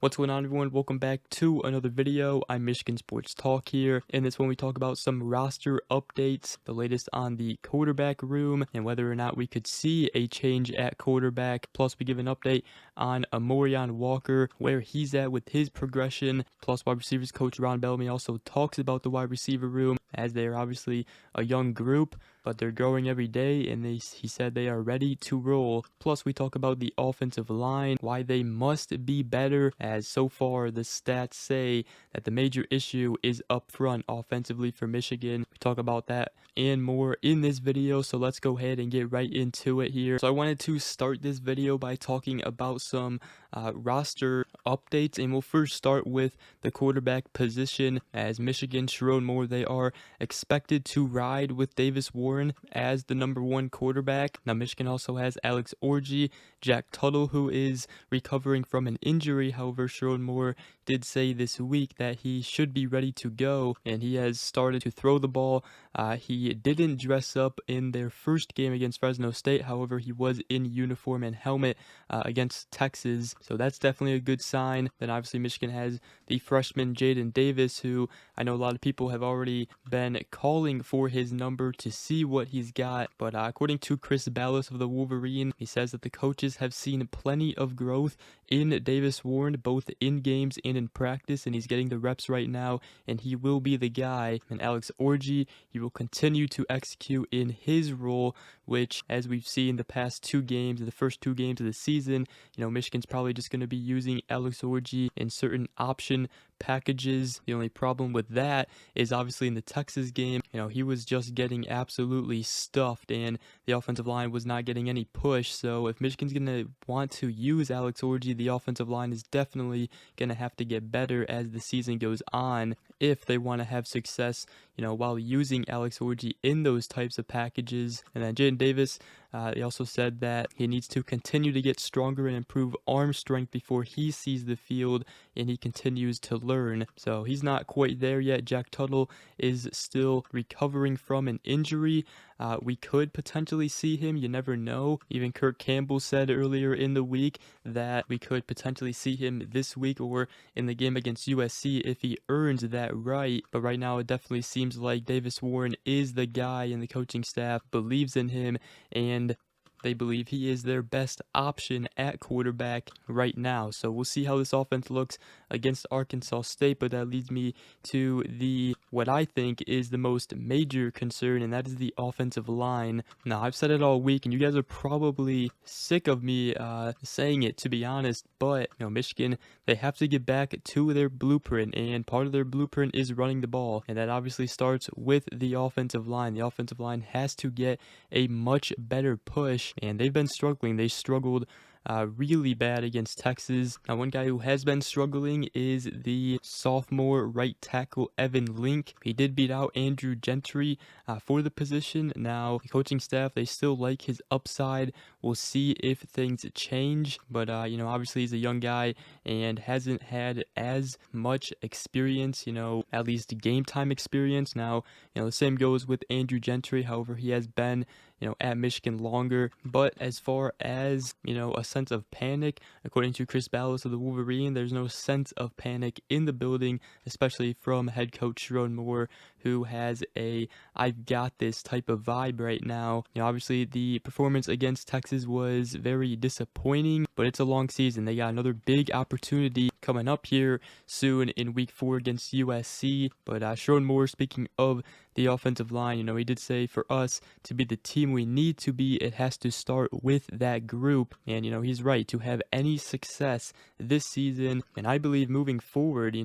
What's going on, everyone? Welcome back to another video. I'm Michigan Sports Talk here. In this one, we talk about some roster updates, the latest on the quarterback room, and whether or not we could see a change at quarterback. Plus, we give an update on Amorion Walker, where he's at with his progression. Plus, wide receivers coach Ron Bellamy also talks about the wide receiver room, as they are obviously a young group, but they're growing every day, and he said they are ready to roll. Plus, we talk about the offensive line, why they must be better, as so far the stats say that the major issue is up front offensively for Michigan. We talk about that and more in this video, so let's go ahead and get right into it here. So I wanted to start this video by talking about some roster updates, and we'll first start with the quarterback position. As Michigan, Sherrone Moore, they are expected to ride with Davis Warren as the number one quarterback. Now, Michigan also has Alex Orji, Jack Tuttle, who is recovering from an injury. However, Sherrone Moore did say this week that he should be ready to go, and he has started to throw the ball. He didn't dress up in their first game against Fresno State. However, he was in uniform and helmet against Texas, so that's definitely a good sign. Then obviously Michigan has the freshman Jadyn Davis, who I know a lot of people have already been calling for his number to see what he's got, but according to Chris Ballas of the Wolverine, he says that the coaches have seen plenty of growth in Davis Warren, both in games and in practice, and he's getting the reps right now, and he will be the guy. And Alex Orji, he will continue to execute in his role, which, as we've seen the past two games, the first two games of the season, Michigan's probably just going to be using Alex Orji in certain option packages. The only problem with that is obviously in the Texas game, he was just getting absolutely stuffed, and the offensive line was not getting any push. So if Michigan's going to want to use Alex Orji, the offensive line is definitely going to have to get better as the season goes on if they want to have success, while using Alex Orji in those types of packages. And then Jadyn Davis, he also said that he needs to continue to get stronger and improve arm strength before he sees the field, and he continues to learn. So he's not quite there yet. Jack Tuttle is still recovering from an injury. We could potentially see him. You never know. Even Kirk Campbell said earlier in the week that we could potentially see him this week or in the game against USC if he earns that right. But right now it definitely seems like Davis Warren is the guy, and the coaching staff believes in him, and they believe he is their best option at quarterback right now. So we'll see how this offense looks against Arkansas State, but that leads me to what I think is the most major concern, and that is the offensive line. Now, I've said it all week, and you guys are probably sick of me saying it, to be honest, but Michigan, they have to get back to their blueprint, and part of their blueprint is running the ball, and that obviously starts with the offensive line. The offensive line has to get a much better push, and they've been struggling. They struggled really bad against Texas. Now, one guy who has been struggling is the sophomore right tackle Evan Link. He did beat out Andrew Gentry for the position. Now, the coaching staff, they still like his upside. We'll see if things change, but obviously he's a young guy and hasn't had as much experience, at least game time experience. Now, the same goes with Andrew Gentry. However, he has been at Michigan longer. But as far as, a sense of panic, according to Chris Ballas of the Wolverine, there's no sense of panic in the building, especially from head coach Sherrone Moore, who has a "I've got this" type of vibe right now. Obviously the performance against Texas was very disappointing, but it's a long season. They got another big opportunity coming up here soon in week 4 against USC. But Sherrone Moore, speaking of the offensive line, he did say for us to be the team we need to be, it has to start with that group. And he's right. To have any success this season, and I believe moving forward,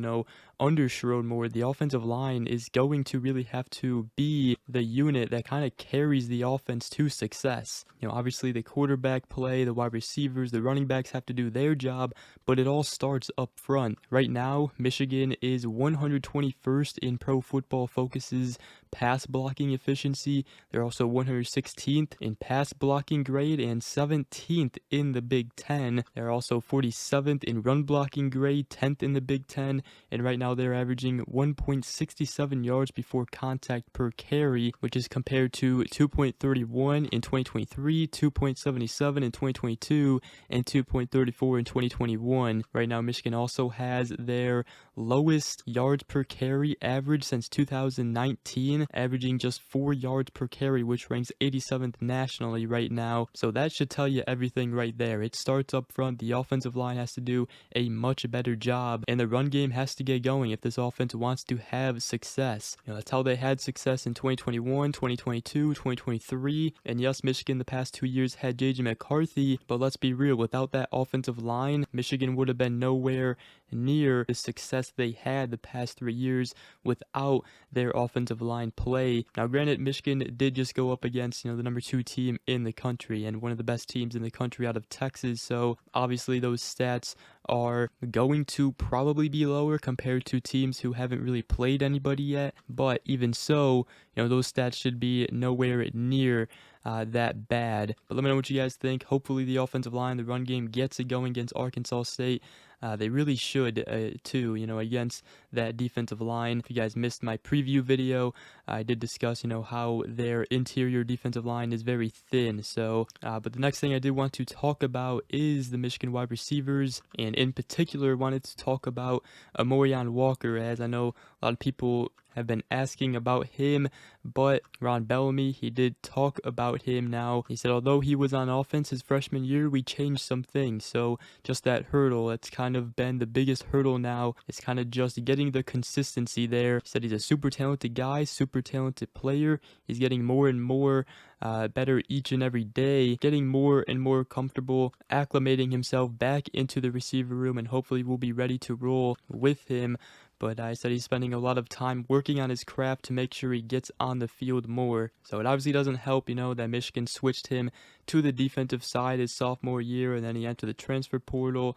under Sherrone Moore, the offensive line is going to really have to be the unit that kind of carries the offense to success. Obviously the quarterback play, the wide receivers, the running backs have to do their job, but it all starts up front. Right now, Michigan is 121st in Pro Football Focus's pass blocking efficiency. They're also 116th in pass blocking grade and 17th in the Big Ten. They're also 47th in run blocking grade, 10th in the Big Ten, and right now they're averaging 1.67 yards before contact per carry, which is compared to 2.31 in 2023, 2.77 in 2022, and 2.34 in 2021. Right now, Michigan also has their lowest yards per carry average since 2019, averaging just 4 yards per carry, which ranks 87th nationally right now. So that should tell you everything right there. It starts up front. The offensive line has to do a much better job, and the run game has to get going if this offense wants to have success. That's how they had success in 2021, 2022, 2023, and yes, Michigan the past 2 years had J.J. McCarthy, but let's be real, without that offensive line, Michigan would have been nowhere near the success they had the past 3 years without their offensive line play. Now, granted, Michigan did just go up against, the number 2 team in the country and one of the best teams in the country out of Texas, so obviously those stats are going to probably be lower compared to teams who haven't really played anybody yet, but even so, those stats should be nowhere near that bad. But let me know what you guys think. Hopefully the offensive line, the run game gets it going against Arkansas State. They really should too, against that defensive line. If you guys missed my preview video, I did discuss, how their interior defensive line is very thin. So, but the next thing I did want to talk about is the Michigan wide receivers, and in particular wanted to talk about Amorion Walker, as I know a lot of people have been asking about him, but Ron Bellamy, he did talk about him now. He said, although he was on offense his freshman year, we changed some things. So just that hurdle, that's kind of been the biggest hurdle now. It's kind of just getting the consistency there. He said he's a super talented guy, super talented player. He's getting more and more better each and every day, getting more and more comfortable, acclimating himself back into the receiver room, and hopefully we'll be ready to roll with him. But I said he's spending a lot of time working on his craft to make sure he gets on the field more. So it obviously doesn't help, that Michigan switched him to the defensive side his sophomore year, and then he entered the transfer portal,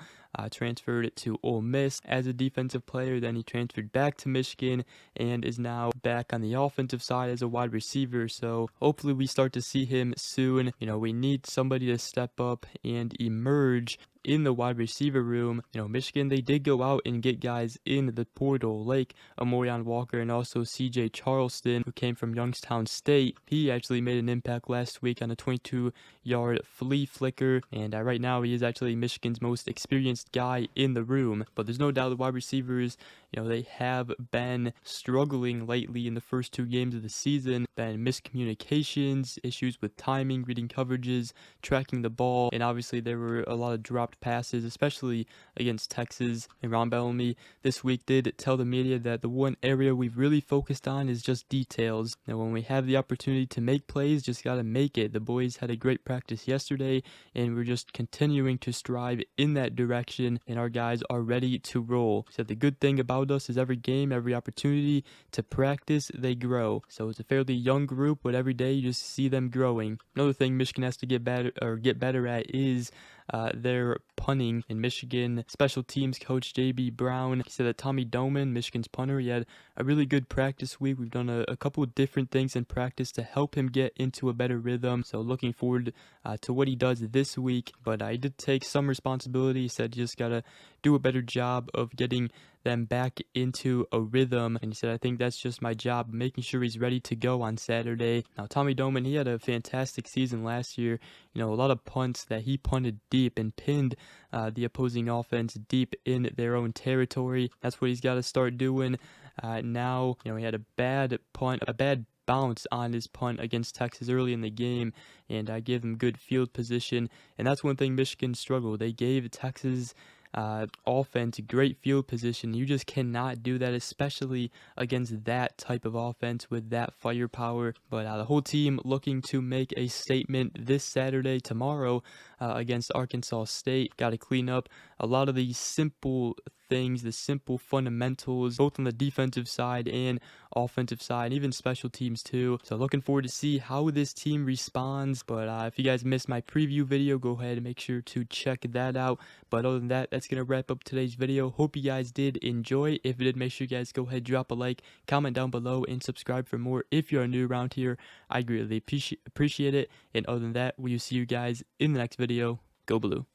transferred it to Ole Miss as a defensive player. Then he transferred back to Michigan and is now back on the offensive side as a wide receiver. So hopefully we start to see him soon. We need somebody to step up and emerge in the wide receiver room. Michigan, they did go out and get guys in the portal like Amorion Walker and also CJ Charleston, who came from Youngstown State. He actually made an impact last week on a 22-yard flea flicker, and right now he is actually Michigan's most experienced guy in the room. But there's no doubt the wide receivers, they have been struggling lately in the first 2 games of the season. Been miscommunications, issues with timing, reading coverages, tracking the ball, and obviously there were a lot of dropped passes, especially against Texas. And Ron Bellamy this week did tell the media that the one area we've really focused on is just details. Now, when we have the opportunity to make plays, just got to make it. The boys had a great practice yesterday, and we're just continuing to strive in that direction, and our guys are ready to roll. So the good thing about us is every game, every opportunity to practice, they grow. So it's a fairly young group, but every day you just see them growing. Another thing Michigan has to get better at is their punting. In Michigan special teams coach J.B. Brown, he said that Tommy Doman, Michigan's punter, he had a really good practice week. We've done a couple of different things in practice to help him get into a better rhythm. So looking forward to what he does this week. But I did take some responsibility. He said you just gotta do a better job of getting them back into a rhythm, and he said I think that's just my job, making sure he's ready to go on Saturday. Now Tommy Doman, he had a fantastic season last year. A lot of punts that he punted deep and pinned the opposing offense deep in their own territory. That's what he's got to start doing now. He had a bad bounce on his punt against Texas early in the game, and I gave him good field position, and that's one thing Michigan struggled. They gave Texas offense great field position. You just cannot do that, especially against that type of offense with that firepower. But the whole team looking to make a statement this Saturday, tomorrow, against Arkansas State. Got to clean up a lot of these simple things, the simple fundamentals, both on the defensive side and offensive side, and even special teams too. So looking forward to see how this team responds. But if you guys missed my preview video, go ahead and make sure to check that out. But other than that, that's going to wrap up today's video. Hope you guys did enjoy. If you did, make sure you guys go ahead, drop a like, comment down below, and subscribe for more if you're new around here. I greatly appreciate it. And other than that, we will see you guys in the next video. Go Blue.